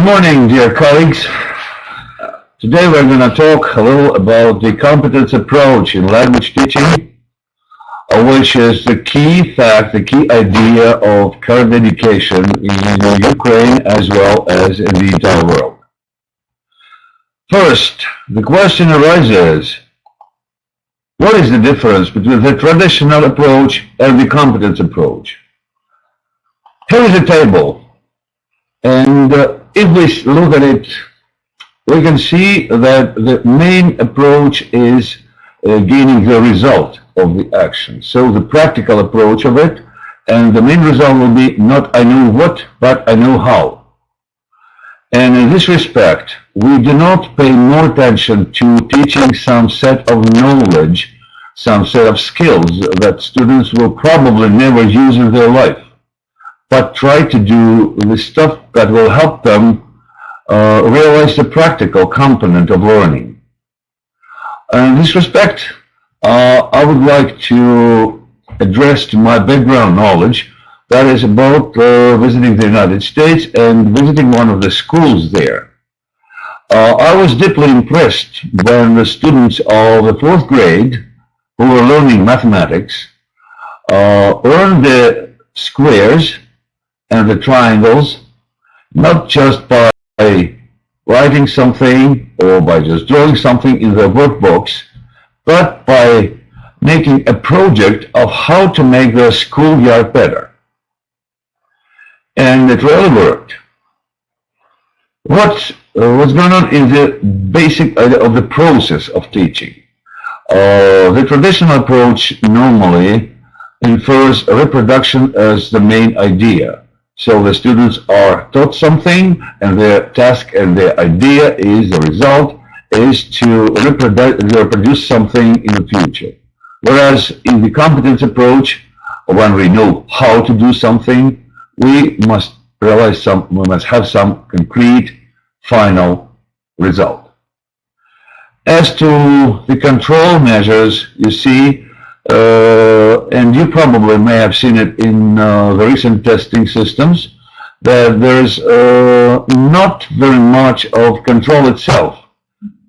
Morning, dear colleagues. Today we're going to talk a little about the competence approach in language teaching, which is the key fact, the key idea of current education in Ukraine as well as in the entire world. First, the question arises, what is the difference between the traditional approach and the competence approach? Here is a table, and if we look at it, we can see that the main approach is gaining the result of the action. So the practical approach of it, and the main result will be not I know what, but I know how. And in this respect, we do not pay more attention to teaching some set of knowledge, some set of skills that students will probably never use in their life, but try to do the stuff that will help them realize the practical component of learning. In this respect, I would like to address my background knowledge, that is about visiting the United States and visiting one of the schools there. I was deeply impressed when the students of the 4th grade who were learning mathematics learned the squares and the triangles, not just by writing something or by just drawing something in their workbooks, but by making a project of how to make their schoolyard better. And it really worked. What's going on in the basic idea of the process of teaching? The traditional approach normally infers reproduction as the main idea. So the students are taught something, and their task and their idea is, the result is to reproduce something in the future. Whereas in the competence approach, when we know how to do something, we must have some concrete final result. As to the control measures, you see, and you probably may have seen it in the recent testing systems, that there's not very much of control itself,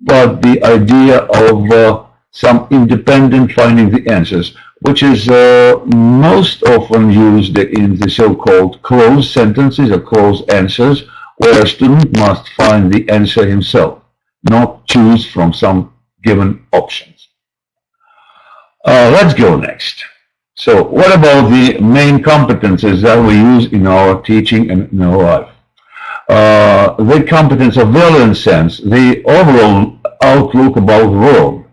but the idea of some independent finding the answers, which is most often used in the so-called closed sentences or closed answers, where a student must find the answer himself, not choose from some given options. Let's go next. So what about the main competences that we use in our teaching and in our life? The competence of value and sense, the overall outlook about the world.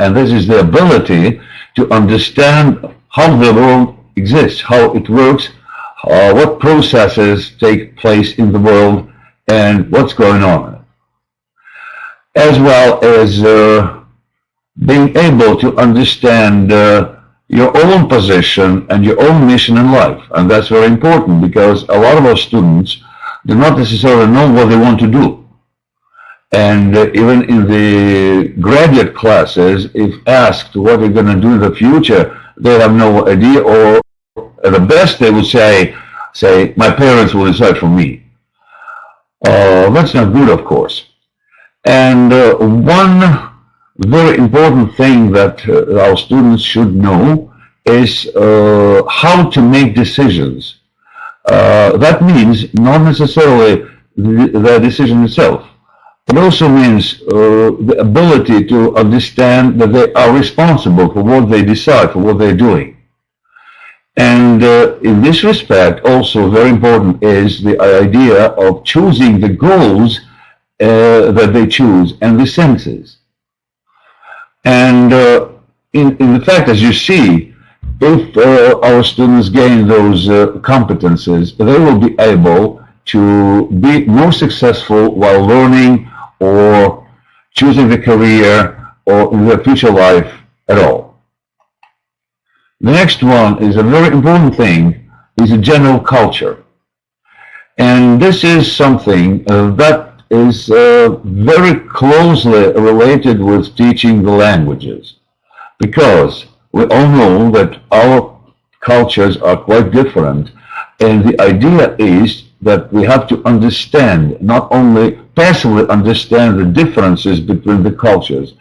And this is the ability to understand how the world exists, how it works, what processes take place in the world, and what's going on in it. As well as being able to understand your own position and your own mission in life. And that's very important, because a lot of our students do not necessarily know what they want to do. And even in the graduate classes, if asked what they're going to do in the future, they have no idea, or at the best they would say, my parents will decide for me. That's not good, of course. And one very important thing that our students should know is how to make decisions. That means not necessarily the decision itself. It also means the ability to understand that they are responsible for what they decide, for what they're doing. And in this respect, also very important is the idea of choosing the goals that they choose and the senses. And in fact, as you see, if our students gain those competences, they will be able to be more successful while learning or choosing the career or in their future life at all. The next one is a very important thing, is a general culture. And this is something that is very closely related with teaching the languages, because we all know that our cultures are quite different, and the idea is that we have to understand, not only passively understand the differences between the cultures,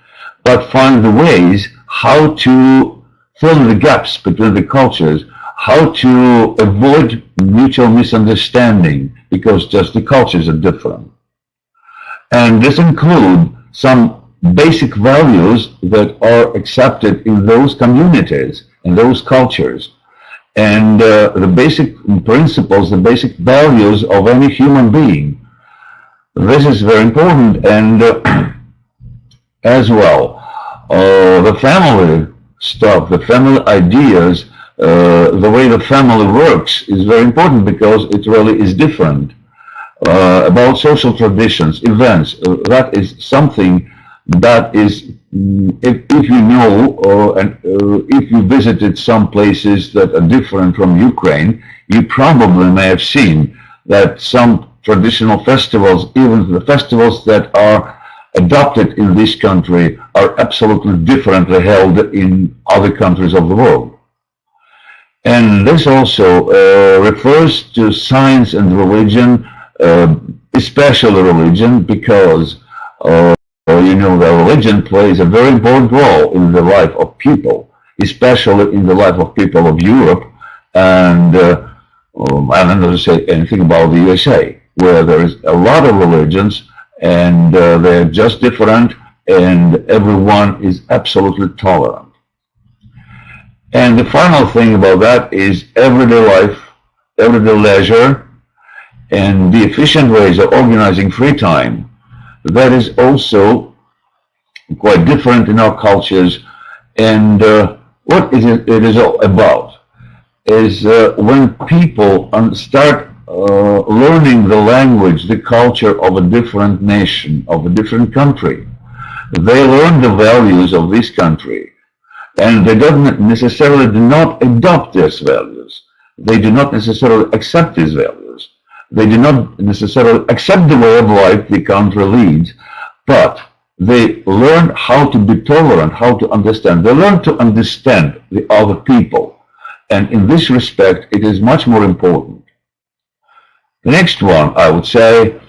but find the ways how to fill the gaps between the cultures, how to avoid mutual misunderstanding, because just the cultures are different. And this includes some basic values that are accepted in those communities, in those cultures, and the basic principles, the basic values of any human being. This is very important, and as well, the family stuff, the family ideas, the way the family works is very important because it really is different. About social traditions, events, that is something that is, if you know, and if you visited some places that are different from Ukraine, you probably may have seen that some traditional festivals, even the festivals that are adopted in this country, are absolutely differently held in other countries of the world. And this also refers to science and religion, especially religion, because you know, the religion plays a very important role in the life of people, especially in the life of people of Europe, and I don't know to say anything about the USA, where there is a lot of religions, and they're just different, and everyone is absolutely tolerant. And the final thing about that is everyday life, everyday leisure, and the efficient ways of organizing free time. That is also quite different in our cultures. And what it is all about is when people start learning the language, the culture of a different nation, of a different country, they learn the values of this country, and they don't necessarily do not adopt these values. They do not necessarily accept these values. They do not necessarily accept the way of life the country leads, but they learn how to be tolerant, how to understand. They learn to understand the other people. And in this respect, it is much more important. The next one, I would say,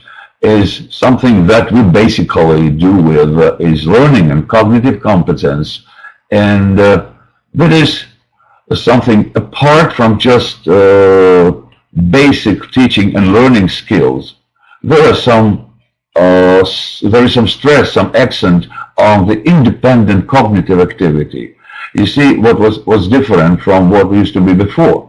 is something that we basically do with is learning and cognitive competence. And that is something apart from just basic teaching and learning skills. There is some stress, some accent on the independent cognitive activity. You see what was different from what used to be before.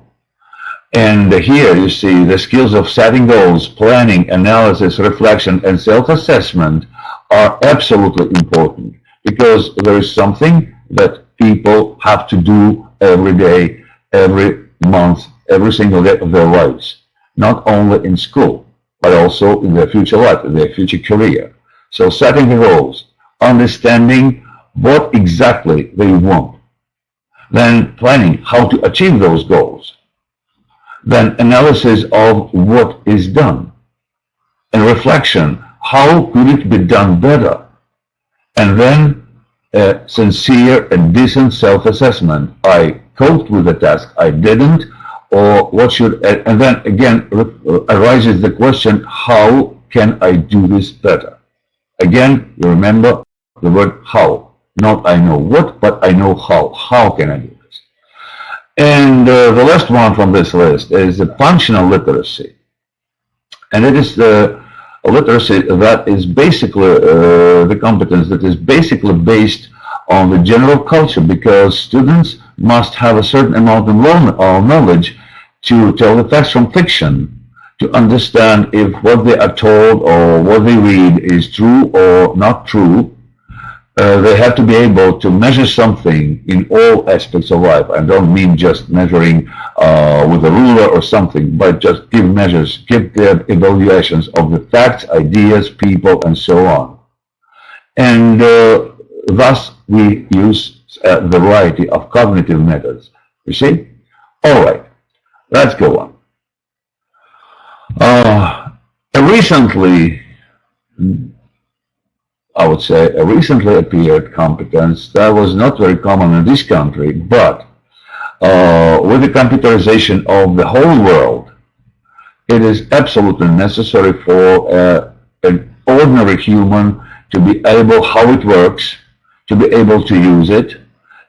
And here you see the skills of setting goals, planning, analysis, reflection, and self-assessment are absolutely important, because there is something that people have to do every day, every month, every single day of their lives, not only in school, but also in their future life, in their future career. So setting the goals, understanding what exactly they want, then planning how to achieve those goals, then analysis of what is done, and reflection, how could it be done better, and then sincere and decent self-assessment. I coped with the task, I didn't, or what should, and then again arises the question, how can I do this better? Again, you remember the word how, not I know what, but I know how. How can I do this? And the last one from this list is the functional literacy. And it is the literacy that is basically the competence that is basically based on the general culture, because students must have a certain amount of knowledge to tell the facts from fiction, to understand if what they are told or what they read is true or not true. They have to be able to measure something in all aspects of life. I don't mean just measuring with a ruler or something, but just give measures, give their evaluations of the facts, ideas, people, and so on. And thus we use a variety of cognitive methods. You see? All right, let's go on. I would say a recently appeared competence that was not very common in this country, but with the computerization of the whole world, it is absolutely necessary for an ordinary human to be able how it works, to be able to use it,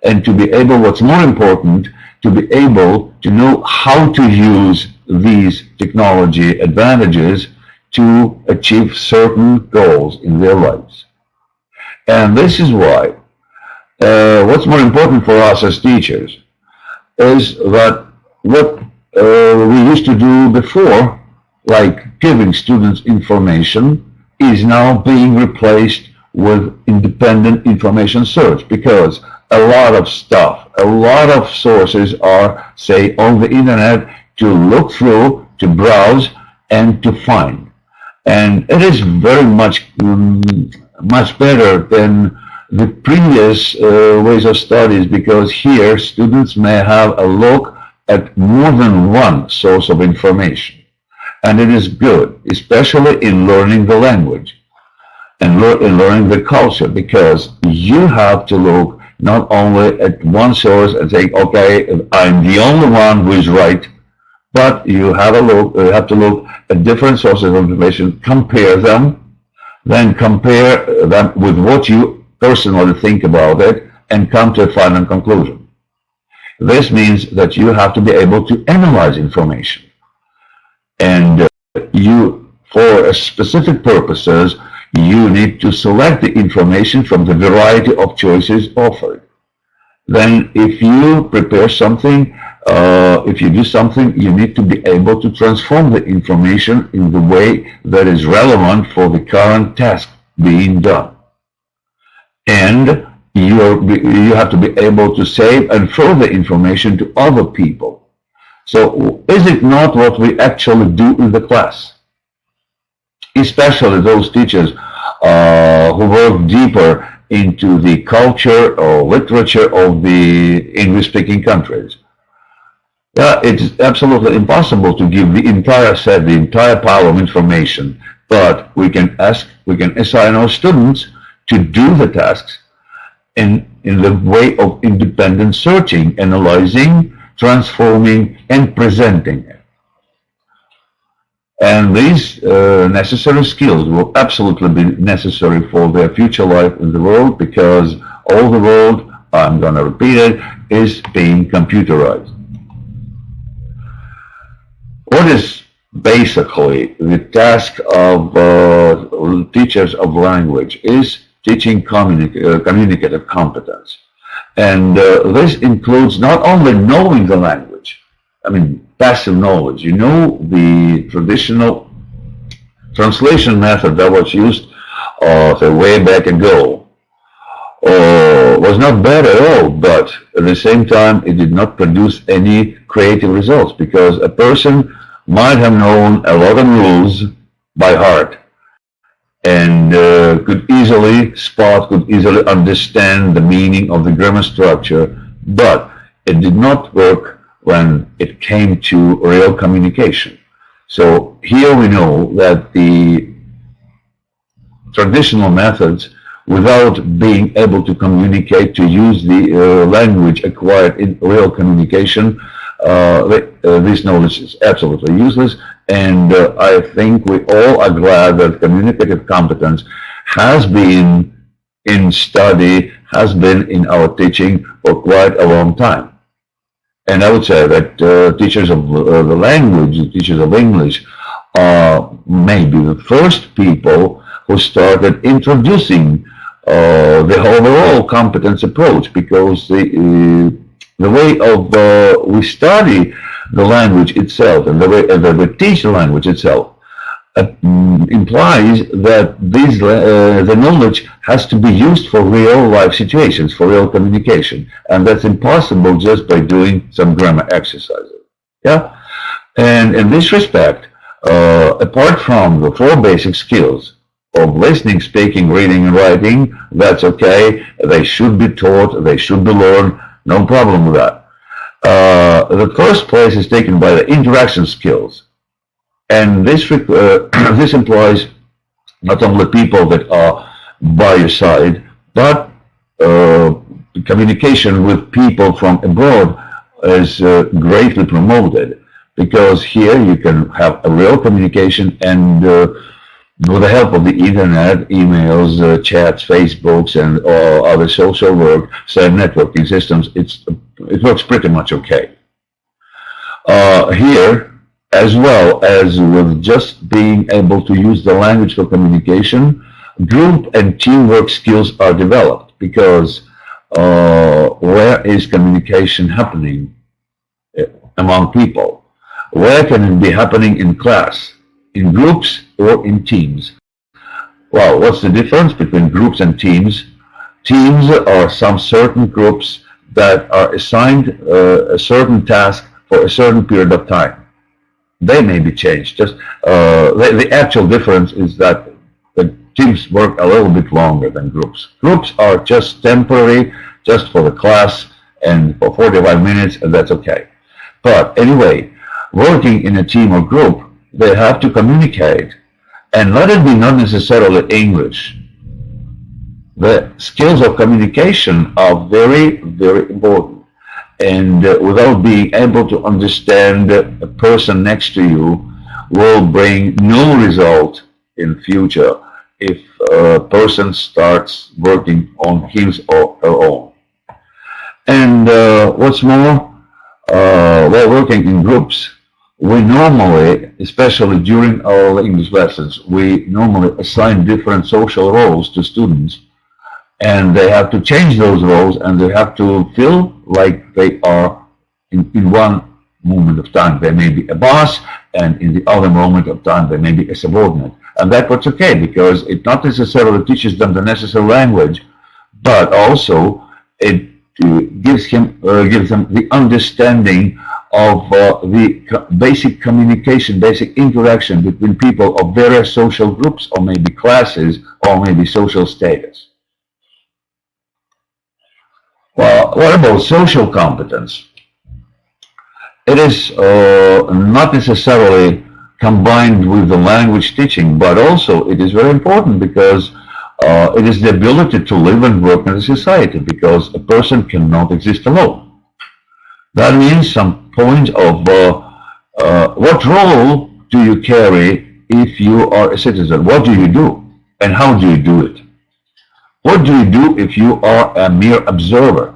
and to be able, what's more important, to be able to know how to use these technology advantages to achieve certain goals in their lives. And this is why what's more important for us as teachers is that what we used to do before, like giving students information, is now being replaced with independent information search, because a lot of stuff, a lot of sources are, say, on the internet to look through, to browse, and to find. And it is very much better than the previous ways of studies, because here students may have a look at more than one source of information. And it is good, especially in learning the language and in learning the culture, because you have to look not only at one source and say, okay, I'm the only one who is right, but you have to look at different sources of information, compare them, then compare them with what you personally think about it, and come to a final conclusion. This means that you have to be able to analyze information. And you, for specific purposes, you need to select the information from the variety of choices offered. Then if you prepare something, if you do something, you need to be able to transform the information in the way that is relevant for the current task being done. And you have to be able to save and further information to other people. So is it not what we actually do in the class? Especially those teachers who work deeper into the culture or literature of the English-speaking countries. Yeah, it's absolutely impossible to give the entire set, the entire pile of information, but we can assign our students to do the tasks in the way of independent searching, analyzing, transforming, and presenting it. And these necessary skills will absolutely be necessary for their future life in the world, because all the world, I'm going to repeat it, is being computerized. What is basically the task of teachers of language is teaching communicative competence. And this includes not only knowing the language, I mean, passive knowledge. You know, the traditional translation method that was used say, way back ago was not bad at all, but at the same time it did not produce any creative results, because a person might have known a lot of rules by heart and could easily understand the meaning of the grammar structure, but it did not work when it came to real communication. So here we know that the traditional methods, without being able to communicate, to use the language acquired in real communication, this knowledge is absolutely useless. And I think we all are glad that communicative competence has been in study, has been in our teaching for quite a long time. And I would say that teachers of the language, teachers of English, are maybe the first people who started introducing the overall competence approach, because the way of we study the language itself and the way that we teach the language itself implies that the knowledge has to be used for real life situations, for real communication, and that's impossible just by doing some grammar exercises. Yeah, and in this respect, apart from the 4 basic skills of listening, speaking, reading, and writing, that's okay. They should be taught. They should be learned. No problem with that. The first place is taken by the interaction skills. And this implies not only people that are by your side, but communication with people from abroad is greatly promoted. because here you can have a real communication, and with the help of the internet, emails, chats, Facebooks, and all other social work, networking systems, it works pretty much okay. Here, as well as with just being able to use the language for communication, group and teamwork skills are developed, because where is communication happening among people? Where can it be happening in class? In groups or in teams? Well, what's the difference between groups and teams? Teams are some certain groups that are assigned a certain task for a certain period of time. They may be changed. Just the actual difference is that the teams work a little bit longer than groups. Groups are just temporary, just for the class and for 45 minutes, and that's okay. But anyway, working in a team or group, they have to communicate, and let it be not necessarily English. The skills of communication are very, very important. And without being able to understand a person next to you will bring no result in future if a person starts working on his or her own. And what's more, while working in groups, we normally, especially during our English lessons, we normally assign different social roles to students, and they have to change those roles, and they have to feel like they are in one moment of time they may be a boss, and in the other moment of time they may be a subordinate. And that's what's okay, because it not necessarily teaches them the necessary language, but also it gives them the understanding of the basic communication, basic interaction between people of various social groups, or maybe classes, or maybe social status. Well, what about social competence? It is not necessarily combined with the language teaching, but also it is very important, because it is the ability to live and work in a society, because a person cannot exist alone. That means some point of what role do you carry if you are a citizen? What do you do, and how do you do it? What do you do if you are a mere observer?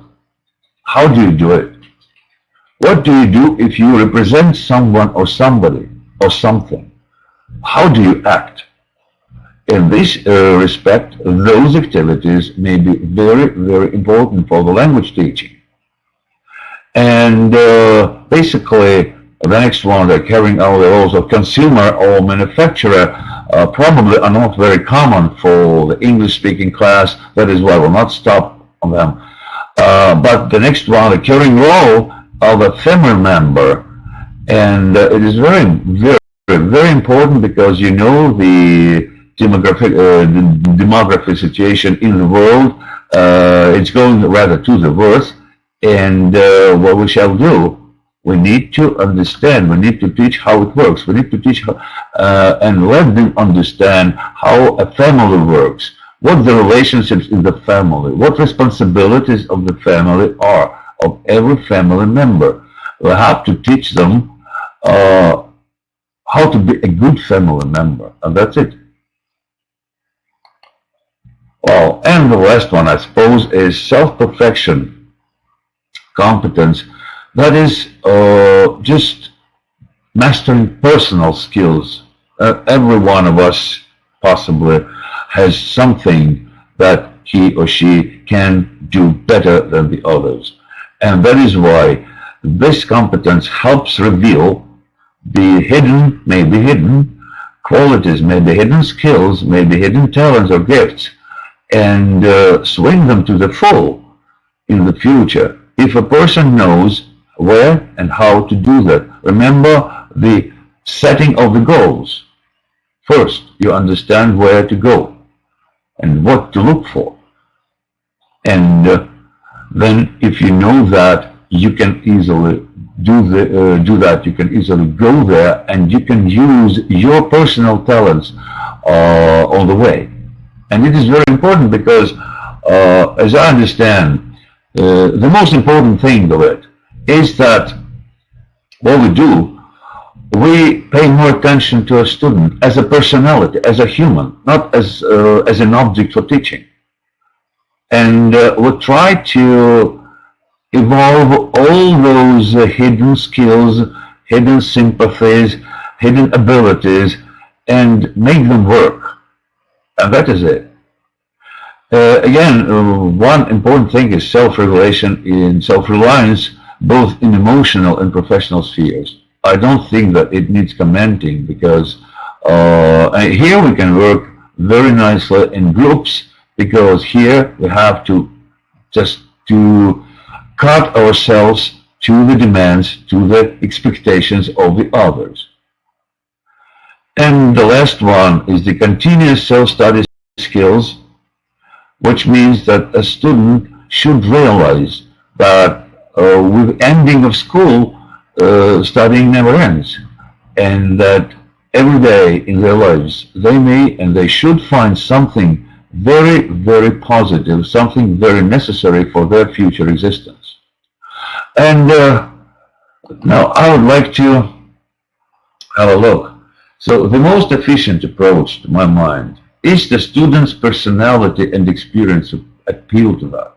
How do you do it? What do you do if you represent someone or somebody or something? How do you act? In this respect, those activities may be very, very important for the language teaching. And basically, the next one, they're carrying out the roles of consumer or manufacturer, probably are not very common for the English-speaking class. That is why I will not stop on them. But the next one, the carrying role of a family member, and it is very, very, very important, because you know the demographic situation in the world. It's going rather to the worst, and what we shall do, we need to understand, we need to teach how it works, we need to teach how, and let them understand how a family works, what the relationships in the family, what responsibilities of the family are, of every family member. We have to teach them how to be a good family member, and that's it. Well, and the last one, I suppose, is self-perfection, competence. That is just mastering personal skills. Every one of us possibly has something that he or she can do better than the others. And that is why this competence helps reveal the hidden, maybe hidden qualities, maybe hidden skills, maybe hidden talents or gifts, and swing them to the full in the future, if a person knows where and how to do that. Remember the setting of the goals. First, you understand where to go and what to look for. And then if you know that, you can easily do that. You can easily go there, and you can use your personal talents on the way. And it is very important, because as I understand, the most important thing of it is that what we do, we pay more attention to a student as a personality, as a human, not as an object for teaching. And we try to evolve all those hidden skills, hidden sympathies, hidden abilities, and make them work. And that is it. Again, one important thing is self-regulation and self-reliance, both in emotional and professional spheres. I don't think that it needs commenting, because here we can work very nicely in groups, because here we have to just to cut ourselves to the demands, to the expectations of the others. And the last one is the continuous self-study skills, which means that a student should realize that with ending of school, studying never ends, and that every day in their lives they may and they should find something very, very positive, something very necessary for their future existence. And now I would like to have a look. So the most efficient approach, to my mind, is the student's personality and experience to appeal to that.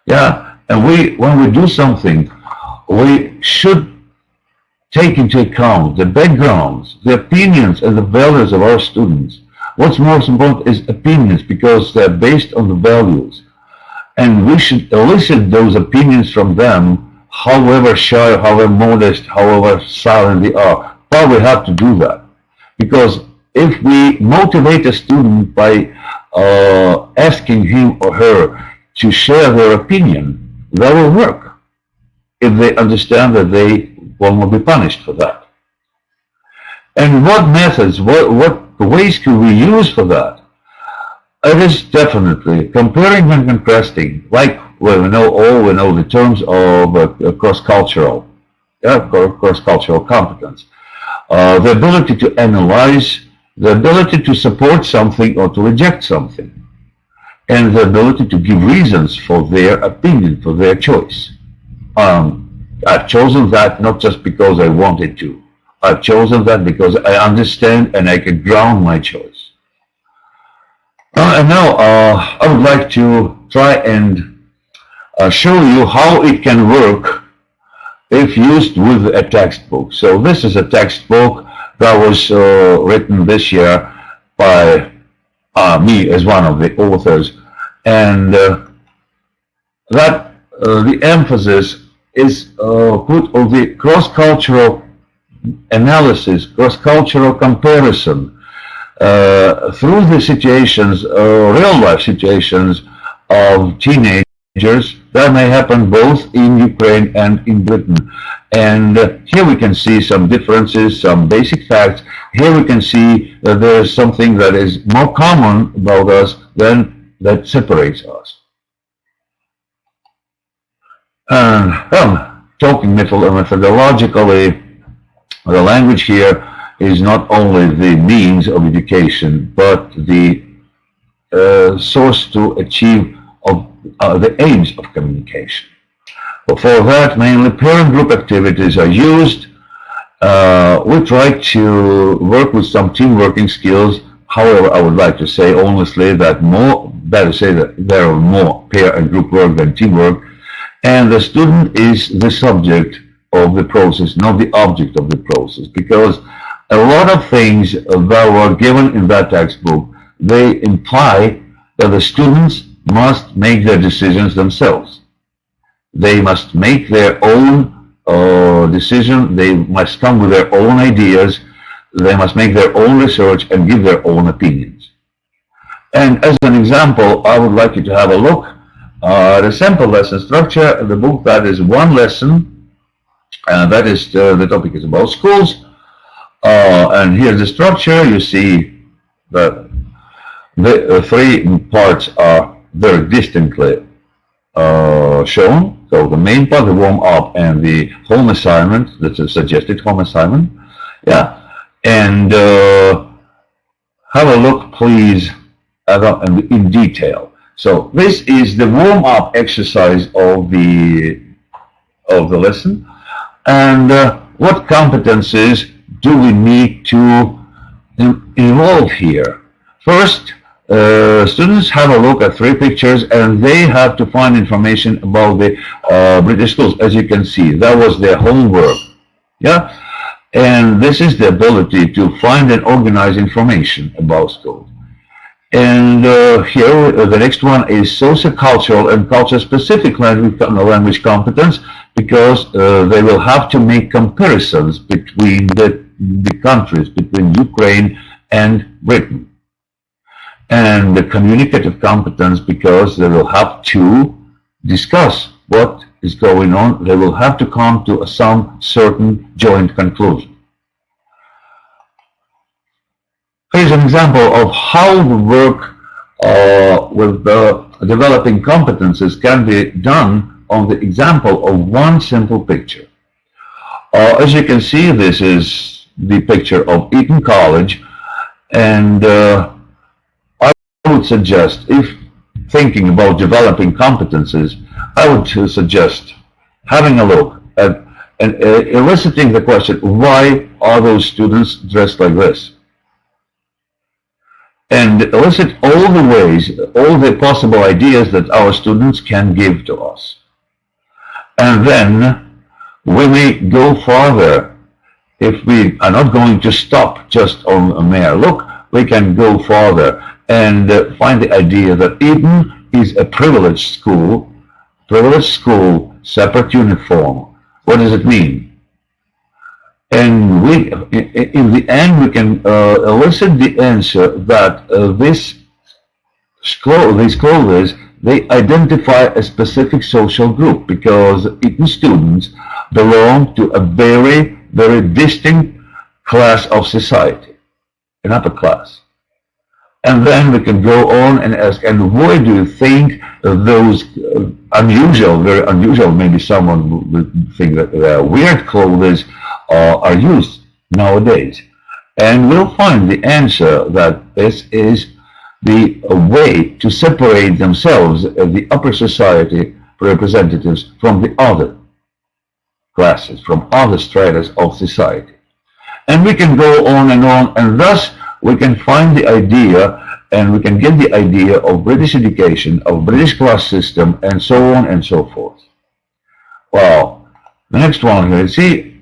Yeah, and when we do something, we should take into account the backgrounds, the opinions, and the values of our students. What's most important is opinions, because they're based on the values. And we should elicit those opinions from them, however shy, however modest, however silent they are. But we have to do that. Because if we motivate a student by asking him or her to share their opinion, that will work, if they understand that they will not be punished for that. And what methods, what ways can we use for that? It is definitely comparing and contrasting, like we know the terms of cross-cultural, cross-cultural competence. The ability to analyze, the ability to support something or to reject something, and the ability to give reasons for their opinion, for their choice. I've chosen that not just because I wanted to. I've chosen that because I understand and I can ground my choice. And now I would like to try and show you how it can work if used with a textbook. So this is a textbook that was written this year by me as one of the authors, and that the emphasis is put on the cross-cultural analysis, cross-cultural comparison through the situations, real-life situations of teenagers that may happen both in Ukraine and in Britain. And here we can see some differences, some basic facts. Here we can see that there is something that is more common about us than that separates us. Talking methodologically, the language here is not only the means of education, but the source to achieve the aims of communication. For that, mainly parent group activities are used. We try to work with some team working skills. However, I would like to say honestly that there are more pair and group work than teamwork, and the student is the subject of the process, not the object of the process, because a lot of things that were given in that textbook, they imply that the students must make their decisions themselves. They must make their own decision, they must come with their own ideas, they must make their own research and give their own opinions. And as an example, I would like you to have a look at a sample lesson structure in the book. That is one lesson, and that is the topic is about schools. And here's the structure. You see that the three parts are very distinctly shown. So the main part, the warm-up, and the home assignment, that's a suggested home assignment. Yeah. And have a look, please, in detail. So this is the warm-up exercise of the lesson. And what competences do we need to involve here? First, students have a look at 3 pictures and they have to find information about the British schools. As you can see, that was their homework. Yeah? And this is the ability to find and organize information about schools. And here, the next one is sociocultural and culture-specific language competence, because they will have to make comparisons between the countries, between Ukraine and Britain. And the communicative competence, because they will have to discuss what is going on. They will have to come to some certain joint conclusion. Here's an example of how the work with developing competences can be done on the example of one simple picture. As you can see, this is the picture of Eton College, and I would suggest, if thinking about developing competences, I would suggest having a look at and eliciting the question, why are those students dressed like this? And elicit all the ways, all the possible ideas that our students can give to us. And then we may go farther. If we are not going to stop just on a mere look, we can go farther and find the idea that Eton is a privileged school, separate uniform. What does it mean? And in the end, we can elicit the answer that these clothes, they identify a specific social group, because Eton students belong to a very, very distinct class of society, an upper class. And then we can go on and ask, and why do you think those unusual, very unusual, maybe someone would think that weird clothes are used nowadays? And we'll find the answer that this is the way to separate themselves, the upper society representatives, from the other classes, from other stratas of society. And we can go on, and thus we can find the idea, and we can get the idea of British education, of British class system, and so on and so forth. Well, the next one here, see,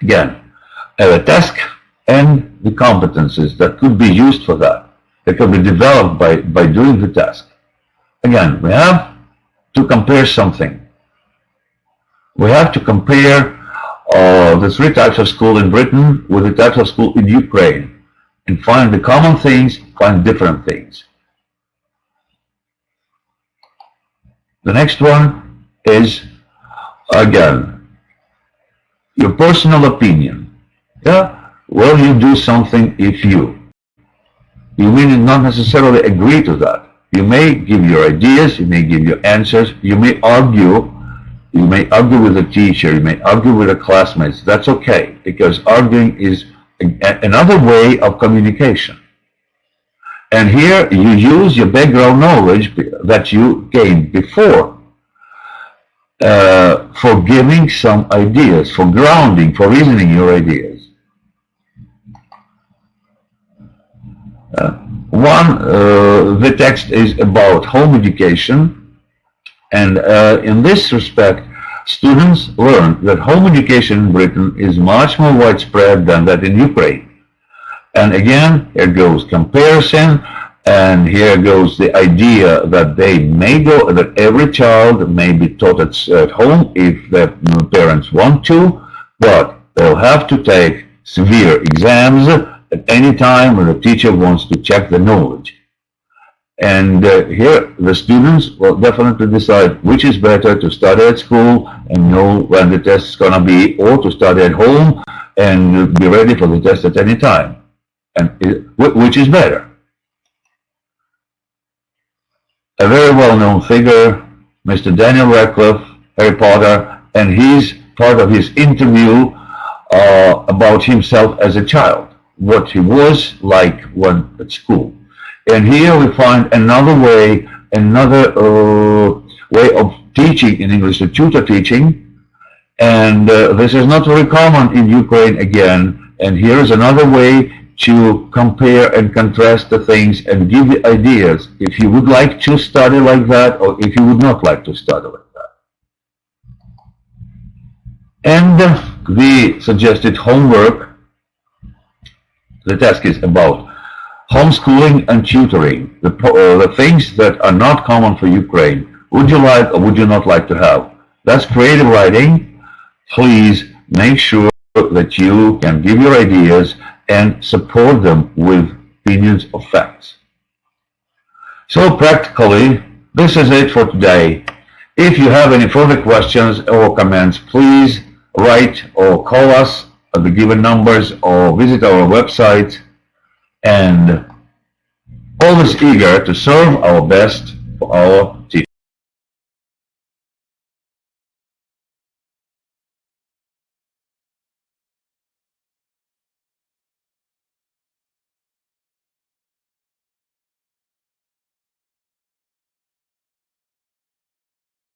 again, a task and the competences that could be used for that could be developed by doing the task. Again, we have to compare something. We have to compare the 3 types of school in Britain with the types of school in Ukraine, and find the common things, find different things. The next one is, again, your personal opinion. Yeah? Will you do something if you? You may not necessarily agree to that. You may give your ideas, you may give your answers, you may argue with the teacher, you may argue with the classmates. That's okay, because arguing is another way of communication. And here you use your background knowledge that you gained before for giving some ideas, for grounding, for reasoning your ideas. The text is about home education, and in this respect, students learn that home education in Britain is much more widespread than that in Ukraine. And again, here goes comparison, and here goes the idea that that every child may be taught at home if their parents want to, but they'll have to take severe exams at any time when the teacher wants to check the knowledge. And here the students will definitely decide which is better, to study at school and know when the test is going to be, or to study at home and be ready for the test at any time. And which is better? A very well-known figure, Mr. Daniel Radcliffe, Harry Potter, and he's part of his interview about himself as a child, what he was like when at school. And here we find another way of teaching in English, the tutor teaching. And this is not very common in Ukraine again, And here is another way to compare and contrast the things and give the ideas if you would like to study like that or if you would not like to study like that. And the suggested homework, the task is about homeschooling and tutoring, the things that are not common for Ukraine. Would you like or would you not like to have? That's creative writing. Please make sure that you can give your ideas and support them with opinions or facts. So practically, this is it for today. If you have any further questions or comments, please write or call us at the given numbers or visit our website, and always eager to serve our best for our teachers.